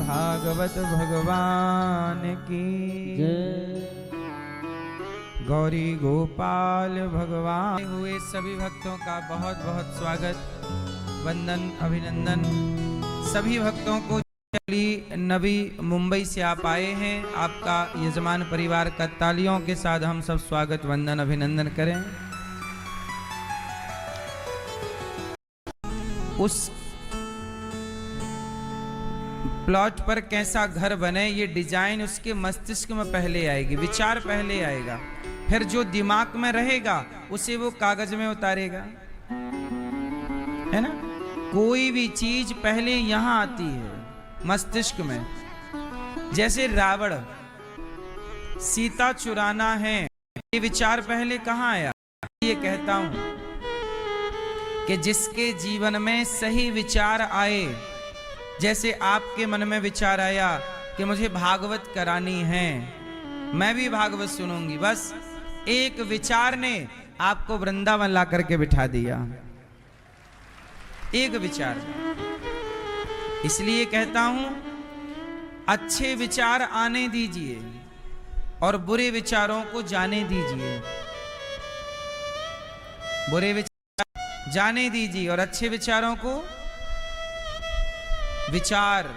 भागवत भगवान की जय। गौरी गोपाल भगवान हुए सभी भक्तों का बहुत बहुत स्वागत, वंदन, अभिनंदन। सभी भक्तों को नबी मुंबई से आप आए हैं, आपका यजमान परिवार का तालियों के साथ हम सब स्वागत वंदन अभिनंदन करें। उस प्लॉट पर कैसा घर बने ये डिजाइन उसके मस्तिष्क में पहले आएगी, विचार पहले आएगा, फिर जो दिमाग में रहेगा उसे वो कागज में उतारेगा, है ना। कोई भी चीज पहले यहां आती है मस्तिष्क में। जैसे रावण सीता चुराना है, ये विचार पहले कहां आया। ये कहता हूं कि जिसके जीवन में सही विचार आए, जैसे आपके मन में विचार आया कि मुझे भागवत करानी है, मैं भी भागवत सुनूंगी, बस एक विचार ने आपको वृंदावन ला करके बिठा दिया, एक विचार। इसलिए कहता हूं अच्छे विचार आने दीजिए और बुरे विचारों को जाने दीजिए। बुरे विचार जाने दीजिए और अच्छे विचारों को विचार।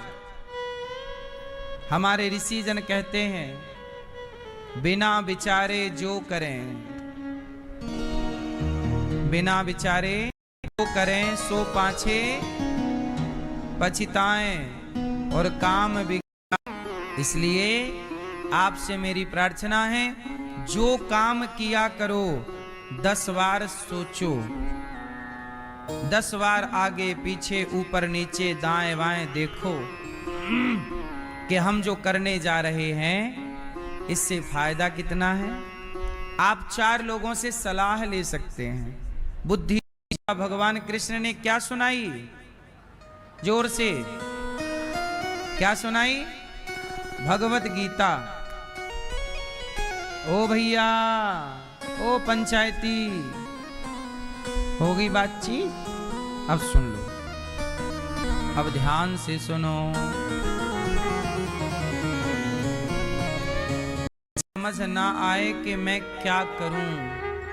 हमारे ऋषि जन कहते हैं बिना विचारे जो करें, बिना विचारे जो करें सो पाछे पछताएं और काम बिगाड़। इसलिए आपसे मेरी प्रार्थना है, जो काम किया करो 10 बार सोचो, 10 बार आगे पीछे ऊपर नीचे दाएं बाएं देखो कि हम जो करने जा रहे हैं इससे फायदा कितना है। आप 4 लोगों से सलाह ले सकते हैं। बुद्धि भगवान कृष्ण ने क्या सुनाई, जोर से क्या सुनाई, भगवत गीता। ओ भैया, ओ पंचायती, होगी बातचीत, अब सुन लो, अब ध्यान से सुनो। समझ ना आए कि मैं क्या करूं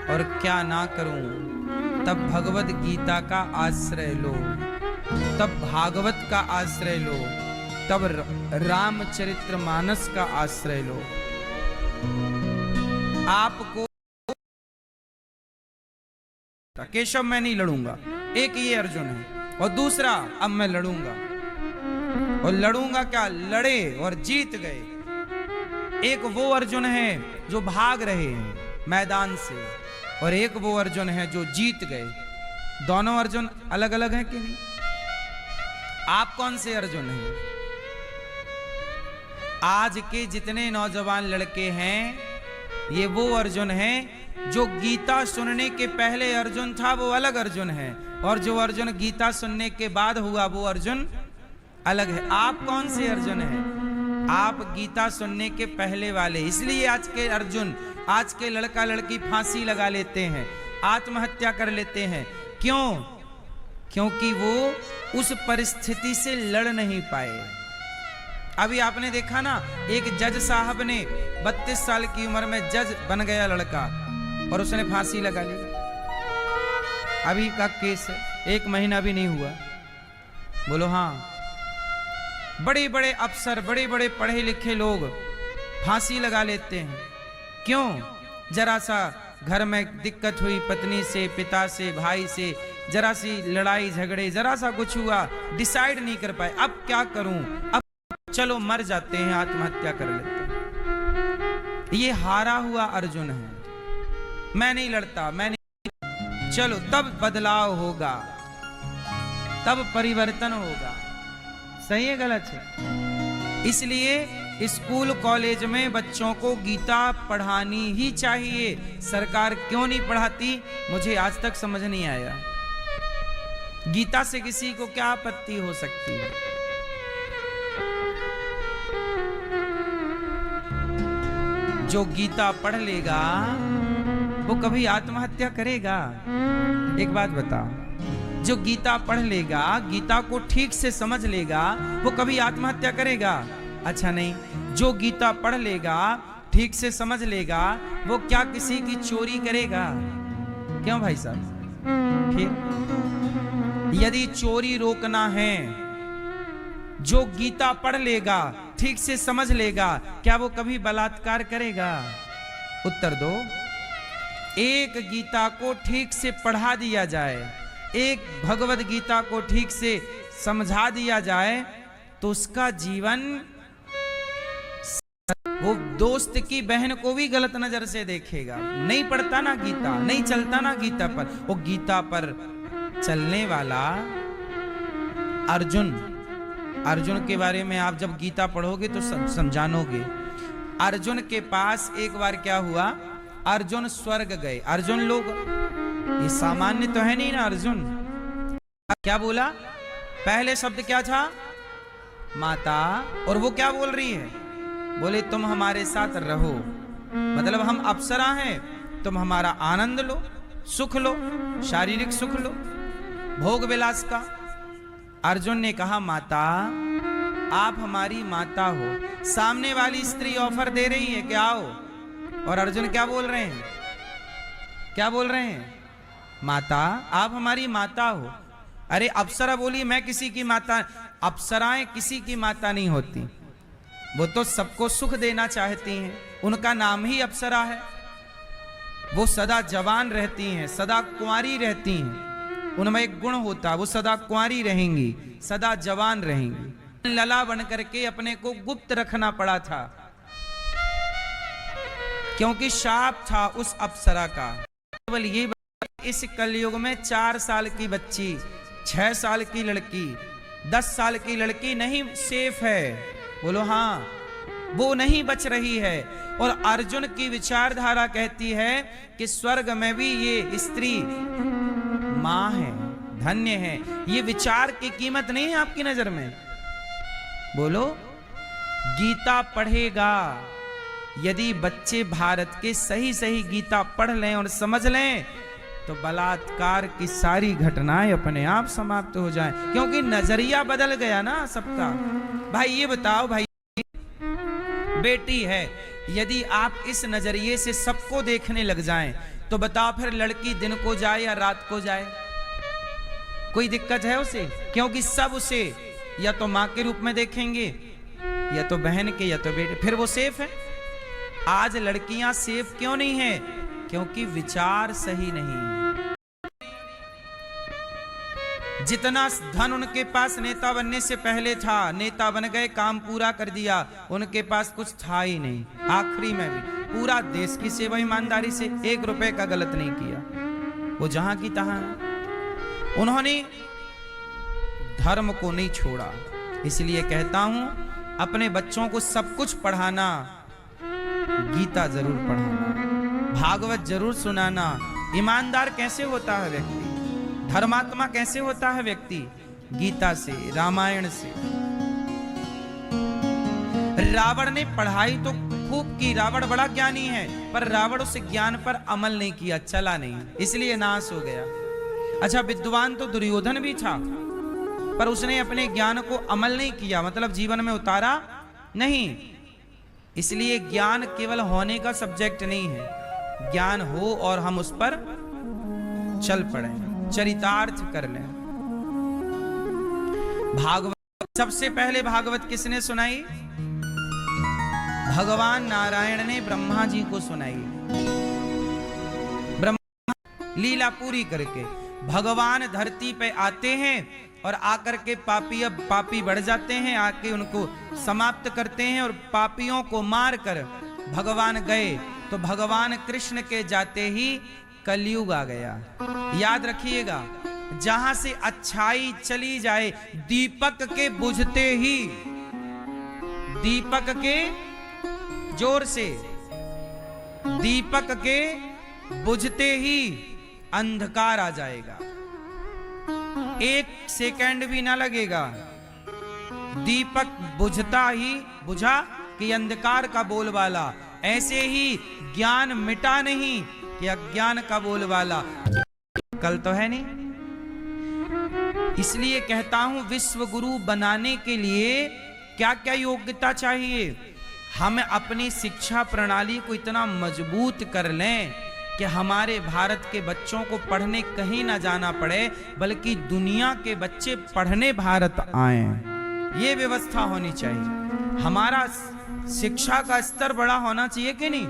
और क्या ना करूं, तब भगवत गीता का आश्रय लो, तब भागवत का आश्रय लो, तब रामचरितमानस का आश्रय लो। आपको केशव मैं नहीं लड़ूंगा, एक ये अर्जुन है, और दूसरा अब मैं लड़ूंगा, और लड़ूंगा क्या, लड़े और जीत गए। एक वो अर्जुन है जो भाग रहे हैं मैदान से, और एक वो अर्जुन है जो जीत गए। दोनों अर्जुन अलग अलग हैं कि नहीं। आप कौन से अर्जुन हैं। आज के जितने नौजवान लड़के हैं ये वो अर्जुन हैं जो गीता सुनने के पहले अर्जुन था, वो अलग अर्जुन है, और जो अर्जुन गीता सुनने के बाद हुआ वो अर्जुन अलग है। आप कौन से अर्जुन हैं। आप गीता सुनने के पहले वाले। इसलिए आज के अर्जुन, आज के लड़का लड़की फांसी लगा लेते हैं, आत्महत्या कर लेते हैं। क्यों? क्योंकि वो उस परिस्थिति से लड़ नहीं पाए। अभी आपने देखा ना, एक जज साहब ने 32 साल की उम्र में जज बन गया लड़का, और उसने फांसी लगा ली। अभी का केस है, 1 महीना भी नहीं हुआ। बोलो हाँ। बड़े बड़े अफसर, बड़े बड़े पढ़े लिखे लोग फांसी लगा लेते हैं। क्यों? जरा सा घर में दिक्कत हुई, पत्नी से, पिता से, भाई से, जरा सी लड़ाई झगड़े, जरा सा कुछ हुआ, डिसाइड नहीं कर पाए, अब क्या करूं, अब चलो मर जाते हैं, आत्महत्या कर लेते हैं। ये हारा हुआ अर्जुन है। मैं नहीं लड़ता, मैं नहीं, चलो तब बदलाव होगा, तब परिवर्तन होगा। सही है गलत है। इसलिए स्कूल कॉलेज में बच्चों को गीता पढ़ानी ही चाहिए। सरकार क्यों नहीं पढ़ाती, मुझे आज तक समझ नहीं आया। गीता से किसी को क्या आपत्ति हो सकती है। जो गीता पढ़ लेगा वो कभी आत्महत्या करेगा। एक बात बताओ, जो गीता पढ़ लेगा, गीता को ठीक से समझ लेगा, वो कभी आत्महत्या करेगा? अच्छा नहीं। जो गीता पढ़ लेगा, ठीक से समझ लेगा, वो क्या किसी की चोरी करेगा? क्यों भाई साहब? फिर यदि चोरी रोकना है, जो गीता पढ़ लेगा, ठीक से समझ लेगा, क्या वो कभी बलात्कार करेगा? उत्तर दो। एक गीता को ठीक से पढ़ा दिया जाए, एक भगवत गीता को ठीक से समझा दिया जाए, तो उसका जीवन, वो दोस्त की बहन को भी गलत नजर से देखेगा। नहीं पढ़ता ना गीता, नहीं चलता ना गीता पर। वो गीता पर चलने वाला अर्जुन, अर्जुन के बारे में आप जब गीता पढ़ोगे तो समझानोगे। अर्जुन के पास एक बार क्या हुआ, अर्जुन स्वर्ग गए। अर्जुन लोग ये सामान्य तो है नहीं ना। अर्जुन क्या बोला? पहले शब्द क्या था? माता। और वो क्या बोल रही है? बोले तुम हमारे साथ रहो, मतलब हम अप्सरा हैं, तुम हमारा आनंद लो, सुख लो, शारीरिक सुख लो, भोग विलास का। अर्जुन ने कहा माता, आप हमारी माता हो। सामने वाली स्त्री ऑफर दे रही है कि आओ, और अर्जुन क्या बोल रहे हैं? क्या बोल रहे हैं? माता, आप हमारी माता हो। अरे अप्सरा बोली मैं किसी की माता? अप्सराएं किसी की माता नहीं होती, वो तो सबको सुख देना चाहती हैं, उनका नाम ही अप्सरा है। वो सदा जवान रहती हैं, सदा कुंवारी रहती हैं, उनमें एक गुण होता, वो सदा कुंवारी रहेंगी, सदा जवान रहेंगी। लला बन करके अपने को गुप्त रखना पड़ा था, क्योंकि शाप था उस अप्सरा का। केवल ये इस कलयुग में 4 साल की बच्ची, 6 साल की लड़की, 10 साल की लड़की नहीं सेफ है। बोलो हाँ, वो नहीं बच रही है। और अर्जुन की विचारधारा कहती है कि स्वर्ग में भी ये स्त्री मां है, धन्य है। ये विचार की कीमत नहीं है आपकी नजर में? बोलो, गीता पढ़ेगा, यदि बच्चे भारत के सही सही गीता पढ़ लें और समझ लें, तो बलात्कार की सारी घटनाएं अपने आप समाप्त हो जाएं, क्योंकि नजरिया बदल गया ना सबका। भाई ये बताओ, भाई बेटी है, यदि आप इस नजरिए से सबको देखने लग जाएं, तो बताओ फिर लड़की दिन को जाए या रात को जाए, कोई दिक्कत है उसे? क्योंकि सब उसे या तो मां के रूप में देखेंगे, या तो बहन के, या तो बेटे, फिर वो सेफ है। आज लड़कियां सेफ क्यों नहीं है? क्योंकि विचार सही नहीं है। जितना धन उनके पास नेता बनने से पहले था, नेता बन गए, काम पूरा कर दिया, उनके पास कुछ था ही नहीं। आखिरी में भी पूरा देश की सेवा ईमानदारी से, 1 रुपए का गलत नहीं किया, वो जहां की तहां है। उन्होंने धर्म को नहीं छोड़ा। इसलिए कहता हूं, अपने बच्चों को सब कुछ पढ़ाना, गीता जरूर पढ़ाना, भागवत जरूर सुनाना। ईमानदार कैसे होता है व्यक्ति, धर्मात्मा कैसे होता है व्यक्ति? गीता से, रामायण से। रावण ने पढ़ाई तो खूब की, रावण बड़ा ज्ञानी है, पर रावण उस ज्ञान पर अमल नहीं किया, चला नहीं, इसलिए नाश हो गया। अच्छा, विद्वान तो दुर्योधन भी था, पर उसने अपने ज्ञान को अमल नहीं किया, मतलब जीवन में उतारा नहीं। इसलिए ज्ञान केवल होने का सब्जेक्ट नहीं है, ज्ञान हो और हम उस पर चल पड़े, चरितार्थ कर लें। भागवत, सबसे पहले भागवत किसने सुनाई? भगवान नारायण ने ब्रह्मा जी को सुनाई। ब्रह्मा लीला पूरी करके भगवान धरती पे आते हैं और आकर के पापी बढ़ जाते हैं, आके उनको समाप्त करते हैं, और पापियों को मार कर भगवान गए। तो भगवान कृष्ण के जाते ही कलयुग आ गया। याद रखिएगा, जहां से अच्छाई चली जाए, दीपक के बुझते ही, दीपक के, जोर से, दीपक के बुझते ही अंधकार आ जाएगा। 1 सेकंड भी ना लगेगा, दीपक बुझता ही, बुझा कि अंधकार का बोलबाला। ऐसे ही ज्ञान मिटा नहीं कि अज्ञान का बोलबाला। कल तो है नहीं, इसलिए कहता हूं विश्व गुरु बनाने के लिए क्या क्या योग्यता चाहिए। हम अपनी शिक्षा प्रणाली को इतना मजबूत कर लें कि हमारे भारत के बच्चों को पढ़ने कहीं ना जाना पड़े, बल्कि दुनिया के बच्चे पढ़ने भारत आएं। ये व्यवस्था होनी चाहिए। हमारा शिक्षा का स्तर बड़ा होना चाहिए कि नहीं,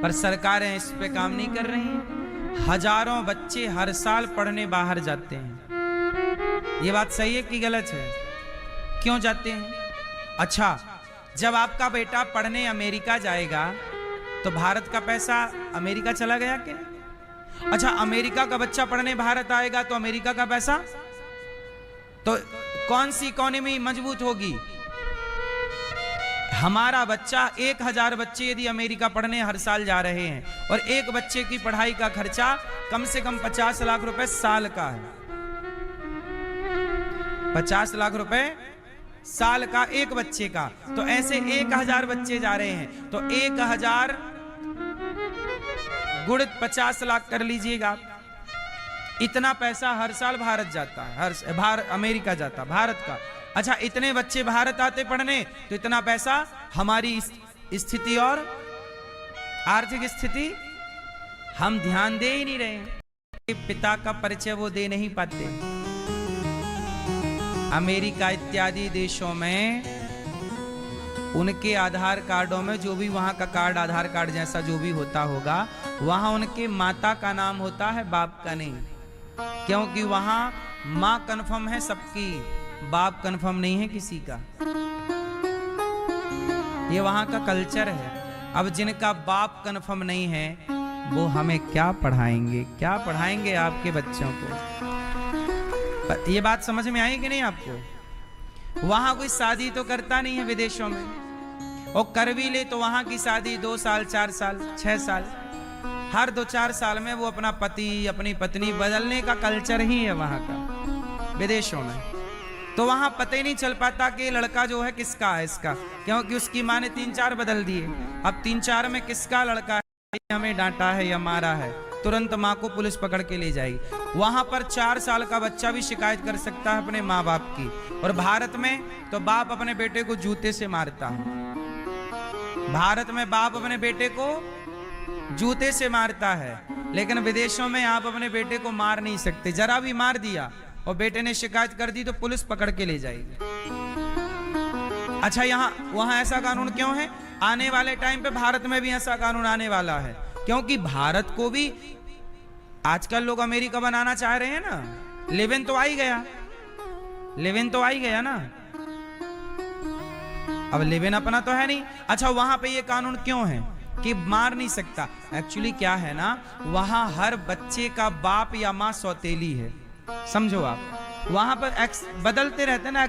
पर सरकारें इस पे काम नहीं कर रही हैं। हजारों बच्चे हर साल पढ़ने बाहर जाते हैं। ये बात सही है कि गलत है? क्यों जाते हैं? अच्छा, जब आपका बेटा पढ़ने अमेरिका जाएगा तो भारत का पैसा अमेरिका चला गया कि नहीं? अच्छा, अमेरिका का बच्चा पढ़ने भारत आएगा तो अमेरिका का पैसा, तो कौन सी इकोनॉमी मजबूत होगी? हमारा बच्चा 1000 बच्चे यदि अमेरिका पढ़ने हर साल जा रहे हैं और एक बच्चे की पढ़ाई का खर्चा कम से कम 50 लाख रुपए साल का है। 50 लाख रुपए साल का एक बच्चे का, तो ऐसे 1000 बच्चे जा रहे हैं तो 1000 गुणित 50 लाख कर लीजिएगा। इतना पैसा हर साल भारत जाता है, अमेरिका जाता भारत का। अच्छा, इतने बच्चे भारत आते पढ़ने तो इतना पैसा हमारी स्थिति और आर्थिक स्थिति हम ध्यान दे ही नहीं रहे। पिता का परिचय वो दे नहीं पाते। अमेरिका इत्यादि देशों में उनके आधार कार्डों में जो भी वहां का कार्ड आधार कार्ड जैसा जो भी होता होगा, वहां उनके माता का नाम होता है, बाप का नहीं। क्योंकि वहां मां कन्फर्म है सबकी, बाप कन्फर्म नहीं है किसी का। ये वहां का कल्चर है। अब जिनका बाप कन्फर्म नहीं है वो हमें क्या पढ़ाएंगे, क्या पढ़ाएंगे आपके बच्चों को? ये बात समझ में आई कि नहीं आपको? वहां कोई शादी तो करता नहीं है विदेशों में, और कर भी ले तो वहां की शादी 2 साल 4 साल 6 साल, हर 2-4 साल में वो अपना पति अपनी पत्नी बदलने का कल्चर ही है वहां का विदेशों में। तो वहां पता ही नहीं चल पाता कि लड़का जो है किसका है इसका, क्योंकि उसकी माँ ने 3-4 बदल दिए। अब 3-4 में किसका लड़का है, हमें डांटा है या मारा है, तुरंत माँ को पुलिस पकड़ के ले जाएगी। वहां पर 4 साल का बच्चा भी शिकायत कर सकता है अपने माँ बाप की। और भारत में तो बाप अपने बेटे को जूते से मारता है। भारत में बाप अपने बेटे को जूते से मारता है, लेकिन विदेशों में आप अपने बेटे को मार नहीं सकते। जरा भी मार दिया और बेटे ने शिकायत कर दी तो पुलिस पकड़ के ले जाएगी। अच्छा, वहां ऐसा कानून क्यों है? आने वाले टाइम पे भारत में भी ऐसा कानून आने वाला है, क्योंकि भारत को भी आजकल लोग अमेरिका बनाना चाह रहे हैं ना। लिव इन तो आ ही गया, लिव इन तो आ ही गया ना। अब लिव इन अपना तो है नहीं। अच्छा, वहां पे ये कानून क्यों है कि मार नहीं सकता? एक्चुअली क्या है ना, वहां हर बच्चे का बाप या मां सौतेली है, समझो आप। वहां पर बदलते रहते ना,